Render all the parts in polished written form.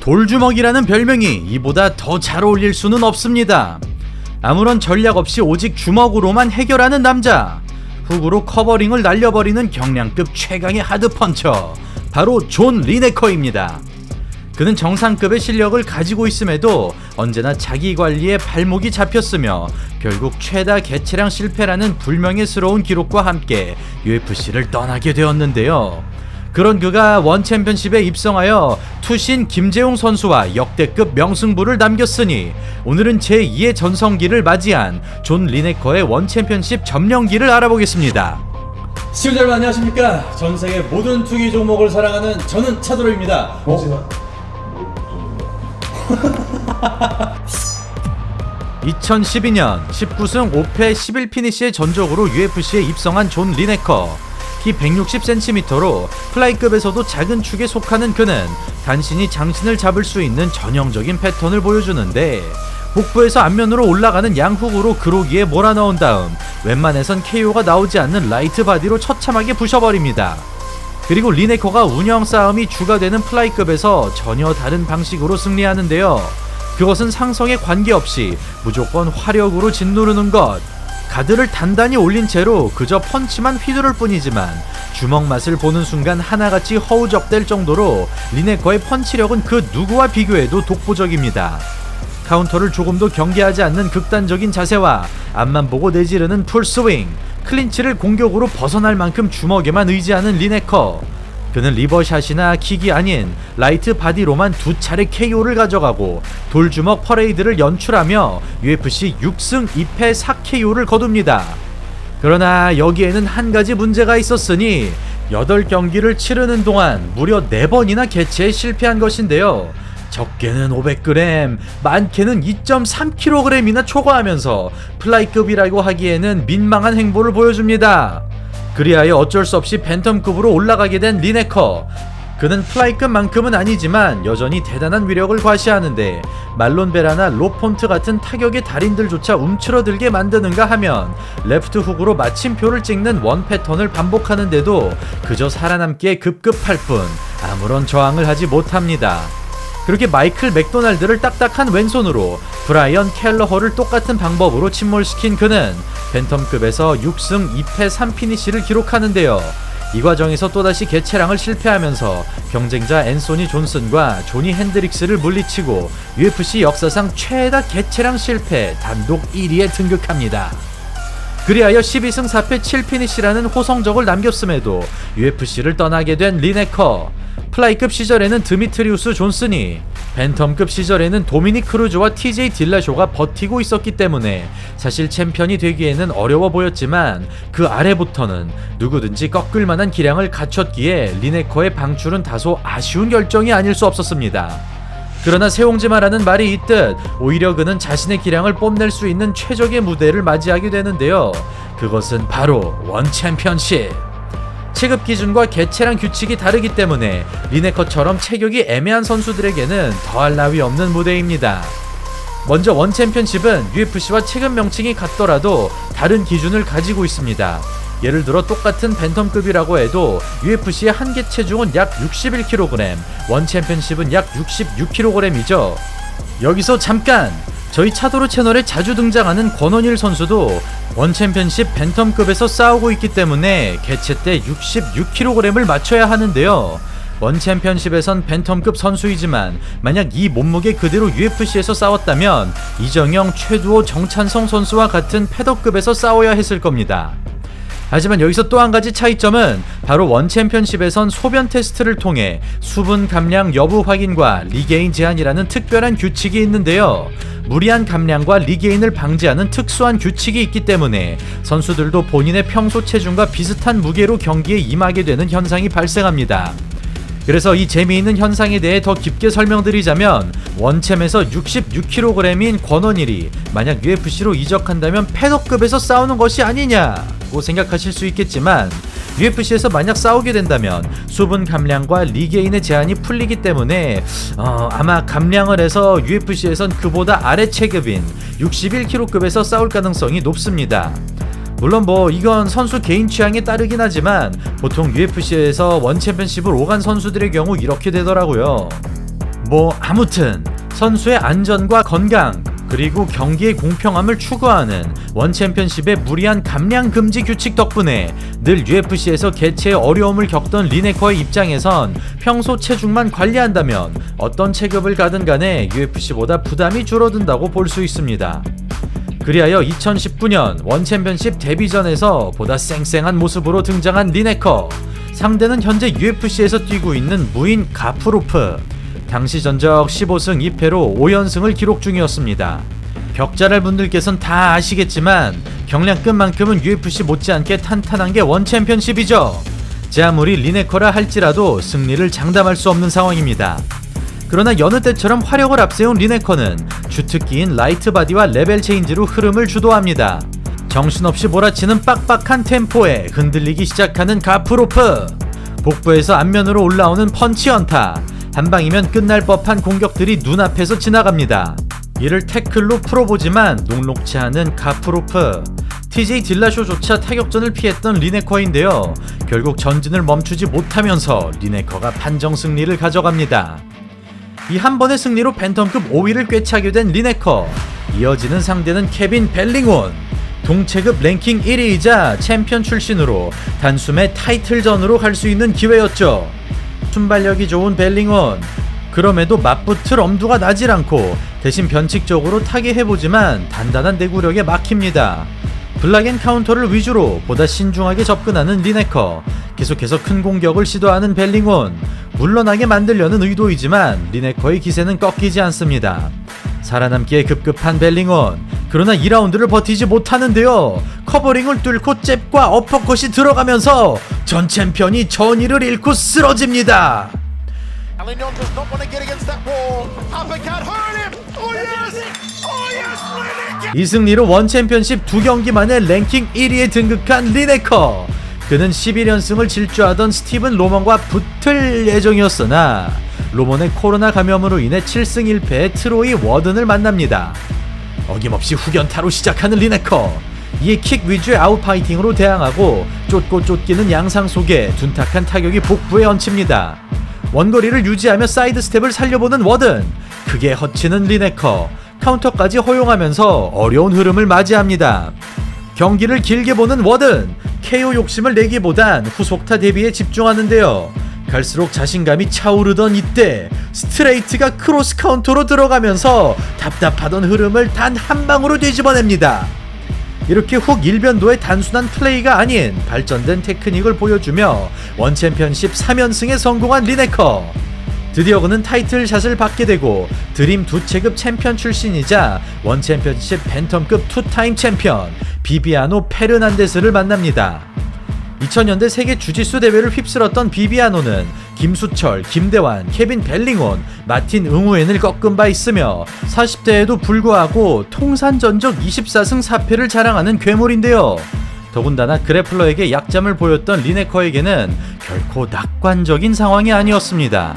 돌주먹이라는 별명이 이보다 더 잘 어울릴 수는 없습니다. 아무런 전략 없이 오직 주먹으로만 해결하는 남자, 훅으로 커버링을 날려버리는 경량급 최강의 하드펀처, 바로 존 리네커입니다. 그는 정상급의 실력을 가지고 있음에도 언제나 자기 관리에 발목이 잡혔으며 결국 최다 개체량 실패라는 불명예스러운 기록과 함께 UFC를 떠나게 되었는데요. 그런 그가 원챔피언십에 입성하여 투신 김재웅 선수와 역대급 명승부를 남겼으니 오늘은 제2의 전성기를 맞이한 존 리네커의 원챔피언십 점령기를 알아보겠습니다. 시청자 여러분 안녕하십니까. 전세계 모든 투기 종목을 사랑하는 저는 차도로입니다. 2012년 19승 5패 11피니시의 전적으로 UFC에 입성한 존 리네커. 키 160cm로 플라이급에서도 작은 축에 속하는 그는 단신이 장신을 잡을 수 있는 전형적인 패턴을 보여주는데, 복부에서 앞면으로 올라가는 양훅으로 그로기에 몰아넣은 다음 웬만해선 KO가 나오지 않는 라이트 바디로 처참하게 부셔버립니다. 그리고 리네커가 운영 싸움이 주가 되는 플라이급에서 전혀 다른 방식으로 승리하는데요. 그것은 상성에 관계없이 무조건 화력으로 짓누르는 것. 가드를 단단히 올린 채로 그저 펀치만 휘두를 뿐이지만 주먹 맛을 보는 순간 하나같이 허우적댈 정도로 리네커의 펀치력은 그 누구와 비교해도 독보적입니다. 카운터를 조금도 경계하지 않는 극단적인 자세와 앞만 보고 내지르는 풀스윙, 클린치를 공격으로 벗어날 만큼 주먹에만 의지하는 리네커. 그는 리버샷이나 킥이 아닌 라이트 바디로만 2차례 KO를 가져가고 돌주먹 퍼레이드를 연출하며 UFC 6승 2패 4KO를 거둡니다. 그러나 여기에는 한 가지 문제가 있었으니 8경기를 치르는 동안 무려 4번이나 개최에 실패한 것인데요. 적게는 500g, 많게는 2.3kg이나 초과하면서 플라이급이라고 하기에는 민망한 행보를 보여줍니다. 그리하여 어쩔 수 없이 팬텀급으로 올라가게 된 리네커. 그는 플라이급만큼은 아니지만 여전히 대단한 위력을 과시하는데 말론 베라나 로폰트 같은 타격의 달인들조차 움츠러들게 만드는가 하면 레프트 훅으로 마침표를 찍는 원 패턴을 반복하는데도 그저 살아남기에 급급할 뿐 아무런 저항을 하지 못합니다. 그렇게 마이클 맥도날드를 딱딱한 왼손으로 브라이언 켈러허를 똑같은 방법으로 침몰시킨 그는 팬텀급에서 6승 2패 3피니시를 기록하는데요. 이 과정에서 또다시 개체량을 실패하면서 경쟁자 앤소니 존슨과 조니 핸드릭스를 물리치고 UFC 역사상 최다 개체량 실패 단독 1위에 등극합니다. 그리하여 12승 4패 7피니시라는 호성적을 남겼음에도 UFC를 떠나게 된 리네커. 플라이급 시절에는 드미트리우스 존슨이, 팬텀급 시절에는 도미닉 크루즈와 TJ 딜라쇼가 버티고 있었기 때문에 사실 챔피언이 되기에는 어려워 보였지만 그 아래부터는 누구든지 꺾을 만한 기량을 갖췄기에 리네커의 방출은 다소 아쉬운 결정이 아닐 수 없었습니다. 그러나 세옹지마라는 말이 있듯 오히려 그는 자신의 기량을 뽐낼 수 있는 최적의 무대를 맞이하게 되는데요. 그것은 바로 원 챔피언십. 체급 기준과 개체량 규칙이 다르기 때문에 리네커처럼 체격이 애매한 선수들에게는 더할 나위 없는 무대입니다. 먼저 원 챔피언십은 UFC와 체급 명칭이 같더라도 다른 기준을 가지고 있습니다. 예를 들어 똑같은 벤텀급이라고 해도 UFC의 한계 체중은 약 61kg, 원 챔피언십은 약 66kg이죠. 여기서 잠깐! 저희 차도로 채널에 자주 등장하는 권원일 선수도 원 챔피언십 벤텀급에서 싸우고 있기 때문에 개체 때 66kg을 맞춰야 하는데요. 원 챔피언십에선 벤텀급 선수이지만 만약 이 몸무게 그대로 UFC에서 싸웠다면 이정영, 최두호, 정찬성 선수와 같은 패더급에서 싸워야 했을 겁니다. 하지만 여기서 또 한 가지 차이점은 바로 원 챔피언십에선 소변 테스트를 통해 수분 감량 여부 확인과 리게인 제한이라는 특별한 규칙이 있는데요. 무리한 감량과 리게인을 방지하는 특수한 규칙이 있기 때문에 선수들도 본인의 평소 체중과 비슷한 무게로 경기에 임하게 되는 현상이 발생합니다. 그래서 이 재미있는 현상에 대해 더 깊게 설명드리자면 원챔에서 66kg인 권원일이 만약 UFC로 이적한다면 패더급에서 싸우는 것이 아니냐고 생각하실 수 있겠지만 UFC에서 만약 싸우게 된다면 수분 감량과 리게인의 제한이 풀리기 때문에 아마 감량을 해서 UFC에선 그보다 아래 체급인 61kg급에서 싸울 가능성이 높습니다. 물론 이건 선수 개인 취향에 따르긴 하지만 보통 UFC에서 원 챔피언십을 오간 선수들의 경우 이렇게 되더라고요. 아무튼 선수의 안전과 건강 그리고 경기의 공평함을 추구하는 원챔피언십의 무리한 감량 금지 규칙 덕분에 늘 UFC에서 개체의 어려움을 겪던 리네커의 입장에선 평소 체중만 관리한다면 어떤 체급을 가든 간에 UFC보다 부담이 줄어든다고 볼 수 있습니다. 그리하여 2019년 원챔피언십 데뷔전에서 보다 쌩쌩한 모습으로 등장한 리네커. 상대는 현재 UFC에서 뛰고 있는 무인 가프로프. 당시 전적 15승 2패로 5연승을 기록 중이었습니다. 격자랄 분들께선 다 아시겠지만 경량급만큼은 UFC 못지않게 탄탄한 게 원챔피언십이죠. 제 아무리 리네커라 할지라도 승리를 장담할 수 없는 상황입니다. 그러나 여느 때처럼 화력을 앞세운 리네커는 주특기인 라이트 바디와 레벨 체인지로 흐름을 주도합니다. 정신없이 몰아치는 빡빡한 템포에 흔들리기 시작하는 가프로프. 복부에서 앞면으로 올라오는 펀치 연타. 한 방이면 끝날 법한 공격들이 눈앞에서 지나갑니다. 이를 태클로 풀어보지만 녹록치 않은 가프로프. TJ 딜라쇼조차 타격전을 피했던 리네커인데요. 결국 전진을 멈추지 못하면서 리네커가 판정 승리를 가져갑니다. 이 한 번의 승리로 팬텀급 5위를 꿰차게 된 리네커. 이어지는 상대는 케빈 벨링온. 동체급 랭킹 1위이자 챔피언 출신으로 단숨에 타이틀전으로 갈 수 있는 기회였죠. 순발력이 좋은 벨링온. 그럼에도 맞붙을 엄두가 나질 않고 대신 변칙적으로 타개해보지만 단단한 내구력에 막힙니다. 블락앤 카운터를 위주로 보다 신중하게 접근하는 리네커. 계속해서 큰 공격을 시도하는 벨링온. 물러나게 만들려는 의도이지만 리네커의 기세는 꺾이지 않습니다. 살아남기에 급급한 벨링온. 그러나 2라운드를 버티지 못하는데요. 커버링을 뚫고 잽과 어퍼컷이 들어가면서 전 챔피언이 전의를 잃고 쓰러집니다. 이 승리로 원챔피언십 2경기 만에 랭킹 1위에 등극한 리네커. 그는 11연승을 질주하던 스티븐 로먼과 붙을 예정이었으나 로먼의 코로나 감염으로 인해 7승 1패의 트로이 워든을 만납니다. 어김없이 후견타로 시작하는 리네커. 이에 킥 위주의 아웃파이팅으로 대항하고 쫓고 쫓기는 양상 속에 둔탁한 타격이 복부에 얹힙니다. 원거리를 유지하며 사이드 스텝을 살려보는 워든. 크게 허치는 리네커. 카운터까지 허용하면서 어려운 흐름을 맞이합니다. 경기를 길게 보는 워든. KO 욕심을 내기보단 후속타 대비에 집중하는데요. 갈수록 자신감이 차오르던 이때 스트레이트가 크로스 카운터로 들어가면서 답답하던 흐름을 단 한 방으로 뒤집어냅니다. 이렇게 훅 일변도의 단순한 플레이가 아닌 발전된 테크닉을 보여주며 원챔피언십 3연승에 성공한 리네커. 드디어 그는 타이틀샷을 받게 되고 드림 2체급 챔피언 출신이자 원챔피언십 팬텀급 2타임 챔피언 비비아노 페르난데스를 만납니다. 2000년대 세계 주짓수 대회를 휩쓸었던 비비아노는 김수철, 김대환, 케빈 벨링온, 마틴 응우엔을 꺾은 바 있으며 40대에도 불구하고 통산 전적 24승 4패를 자랑하는 괴물인데요. 더군다나 그래플러에게 약점을 보였던 리네커에게는 결코 낙관적인 상황이 아니었습니다.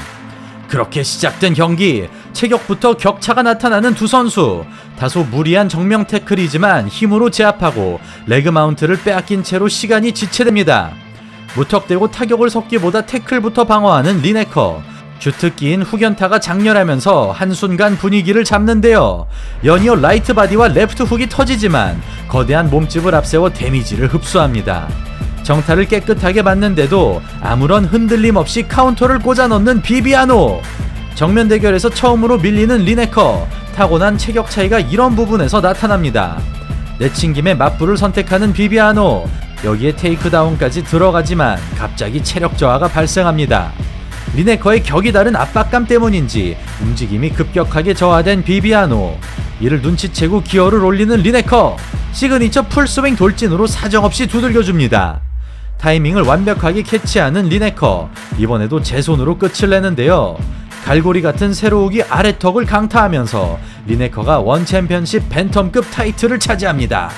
그렇게 시작된 경기, 체격부터 격차가 나타나는 두 선수. 다소 무리한 정면 태클이지만 힘으로 제압하고 레그 마운트를 빼앗긴 채로 시간이 지체됩니다. 무턱대고 타격을 섞기보다 태클부터 방어하는 리네커. 주특기인 후견타가 장렬하면서 한순간 분위기를 잡는데요. 연이어 라이트 바디와 레프트 훅이 터지지만 거대한 몸집을 앞세워 데미지를 흡수합니다. 정타를 깨끗하게 맞는데도 아무런 흔들림 없이 카운터를 꽂아 넣는 비비아노. 정면 대결에서 처음으로 밀리는 리네커. 타고난 체격 차이가 이런 부분에서 나타납니다. 내친 김에 맞불을 선택하는 비비아노. 여기에 테이크다운까지 들어가지만 갑자기 체력 저하가 발생합니다. 리네커의 격이 다른 압박감 때문인지 움직임이 급격하게 저하된 비비아노. 이를 눈치채고 기어를 올리는 리네커. 시그니처 풀스윙 돌진으로 사정없이 두들겨줍니다. 타이밍을 완벽하게 캐치하는 리네커. 이번에도 제 손으로 끝을 내는데요. 갈고리 같은 세로우기 아래턱을 강타하면서 리네커가 원챔피언십 팬텀급 타이틀을 차지합니다.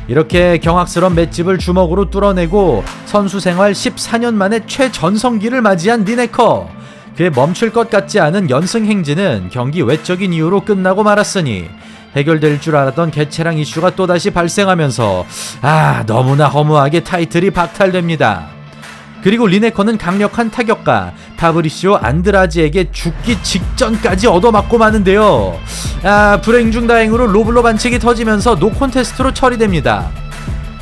이렇게 경악스러운 맷집을 주먹으로 뚫어내고 선수 생활 14년 만에 최전성기를 맞이한 리네커. 그의 멈출 것 같지 않은 연승 행진은 경기 외적인 이유로 끝나고 말았으니 해결될 줄 알았던 개체랑 이슈가 또다시 발생하면서 너무나 허무하게 타이틀이 박탈됩니다. 그리고 리네커는 강력한 타격가 파브리시오 안드라지에게 죽기 직전까지 얻어맞고 마는데요. 불행 중 다행으로 로블로 반칙이 터지면서 노콘테스트로 처리됩니다.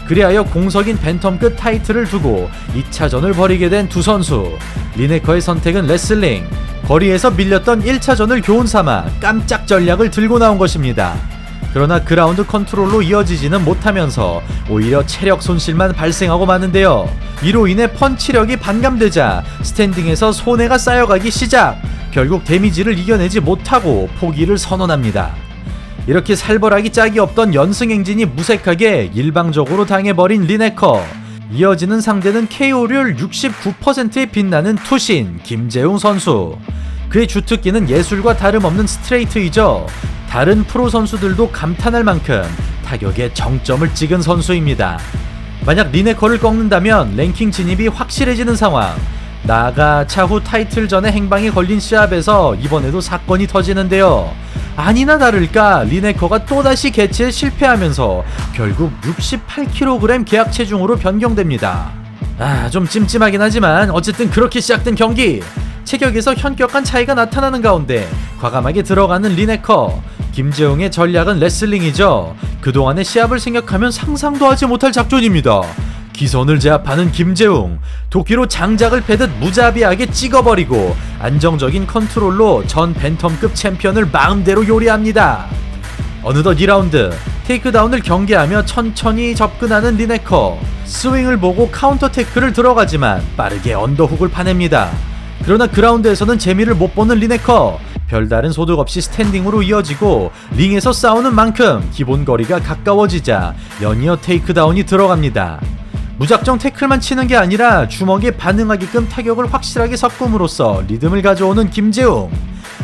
그리하여 공석인 벤텀급 타이틀을 두고 2차전을 벌이게 된 두 선수. 리네커의 선택은 레슬링, 거리에서 밀렸던 1차전을 교훈삼아 깜짝 전략을 들고 나온 것입니다. 그러나 그라운드 컨트롤로 이어지지는 못하면서 오히려 체력 손실만 발생하고 마는데요. 이로 인해 펀치력이 반감되자 스탠딩에서 손해가 쌓여가기 시작. 결국 데미지를 이겨내지 못하고 포기를 선언합니다. 이렇게 살벌하기 짝이 없던 연승 행진이 무색하게 일방적으로 당해버린 리네커. 이어지는 상대는 KO율 69%에 빛나는 투신 김재웅 선수. 그의 주특기는 예술과 다름없는 스트레이트이죠. 다른 프로 선수들도 감탄할 만큼 타격에 정점을 찍은 선수입니다. 만약 리네커를 꺾는다면 랭킹 진입이 확실해지는 상황. 나아가 차후 타이틀전에 행방이 걸린 시합에서 이번에도 사건이 터지는데요. 아니나 다를까 리네커가 또다시 개체에 실패하면서 결국 68kg 계약 체중으로 변경됩니다. 좀 찜찜하긴 하지만 어쨌든 그렇게 시작된 경기. 체격에서 현격한 차이가 나타나는 가운데 과감하게 들어가는 리네커. 김재웅의 전략은 레슬링이죠. 그동안의 시합을 생각하면 상상도 하지 못할 작전입니다. 기선을 제압하는 김재웅. 도끼로 장작을 패듯 무자비하게 찍어버리고 안정적인 컨트롤로 전 벤텀급 챔피언을 마음대로 요리합니다. 어느덧 2라운드 테이크다운을 경계하며 천천히 접근하는 리네커. 스윙을 보고 카운터 태클을 들어가지만 빠르게 언더훅을 파냅니다. 그러나 그라운드에서는 재미를 못 보는 리네커. 별다른 소득 없이 스탠딩으로 이어지고 링에서 싸우는 만큼 기본 거리가 가까워지자 연이어 테이크다운이 들어갑니다. 무작정 태클만 치는 게 아니라 주먹에 반응하게끔 타격을 확실하게 섞음으로써 리듬을 가져오는 김재웅.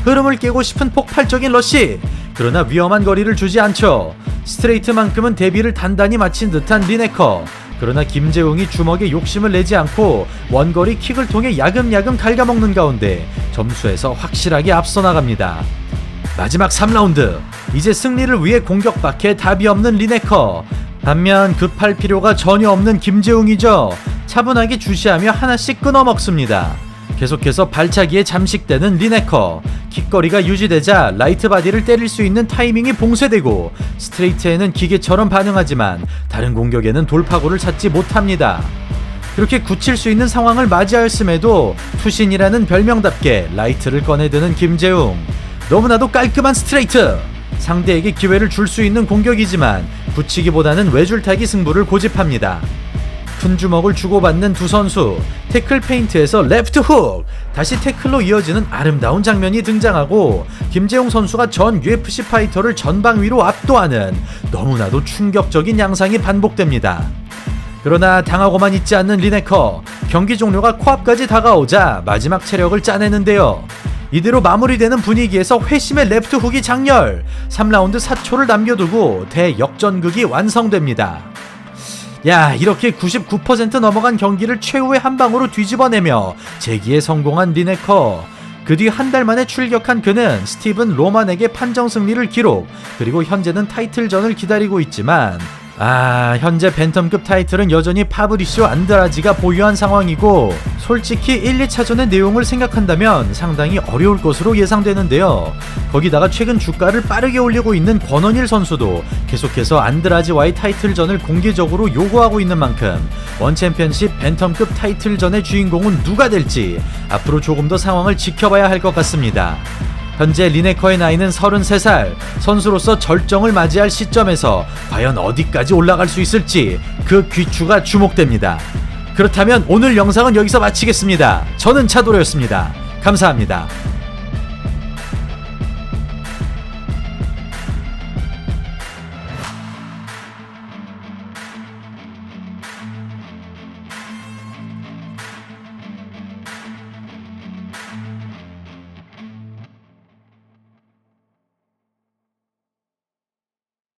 흐름을 깨고 싶은 폭발적인 러쉬. 그러나 위험한 거리를 주지 않죠. 스트레이트만큼은 대비를 단단히 마친 듯한 리네커. 그러나 김재웅이 주먹에 욕심을 내지 않고 원거리 킥을 통해 야금야금 갉아먹는 가운데 점수에서 확실하게 앞서 나갑니다. 마지막 3라운드. 이제 승리를 위해 공격밖에 답이 없는 리네커. 반면 급할 필요가 전혀 없는 김재웅이죠. 차분하게 주시하며 하나씩 끊어먹습니다. 계속해서 발차기에 잠식되는 리네커. 킥거리가 유지되자 라이트 바디를 때릴 수 있는 타이밍이 봉쇄되고 스트레이트에는 기계처럼 반응하지만 다른 공격에는 돌파구를 찾지 못합니다. 그렇게 굳힐 수 있는 상황을 맞이하였음에도 투신이라는 별명답게 라이트를 꺼내드는 김재웅. 너무나도 깔끔한 스트레이트. 상대에게 기회를 줄 수 있는 공격이지만 붙이기보다는 외줄타기 승부를 고집합니다. 큰 주먹을 주고받는 두 선수. 태클 페인트에서 레프트 훅. 다시 태클로 이어지는 아름다운 장면이 등장하고 김재웅 선수가 전 UFC 파이터를 전방 위로 압도하는 너무나도 충격적인 양상이 반복됩니다. 그러나 당하고만 있지 않는 리네커. 경기 종료가 코앞까지 다가오자 마지막 체력을 짜내는데요. 이대로 마무리되는 분위기에서 회심의 레프트 훅이 장렬. 3라운드 4초를 남겨두고 대역전극이 완성됩니다. 이렇게 99% 넘어간 경기를 최후의 한 방으로 뒤집어내며 재기에 성공한 리네커. 그 뒤 한 달 만에 출격한 그는 스티븐 로만에게 판정 승리를 기록. 그리고 현재는 타이틀전을 기다리고 있지만 현재 벤텀급 타이틀은 여전히 파브리시오 안드라지가 보유한 상황이고 솔직히 1, 2차전의 내용을 생각한다면 상당히 어려울 것으로 예상되는데요. 거기다가 최근 주가를 빠르게 올리고 있는 권원일 선수도 계속해서 안드라지와의 타이틀전을 공개적으로 요구하고 있는 만큼 원챔피언십 벤텀급 타이틀전의 주인공은 누가 될지 앞으로 조금 더 상황을 지켜봐야 할 것 같습니다. 현재 리네커의 나이는 33살. 선수로서 절정을 맞이할 시점에서 과연 어디까지 올라갈 수 있을지 그 귀추가 주목됩니다. 그렇다면 오늘 영상은 여기서 마치겠습니다. 저는 차도로였습니다. 감사합니다.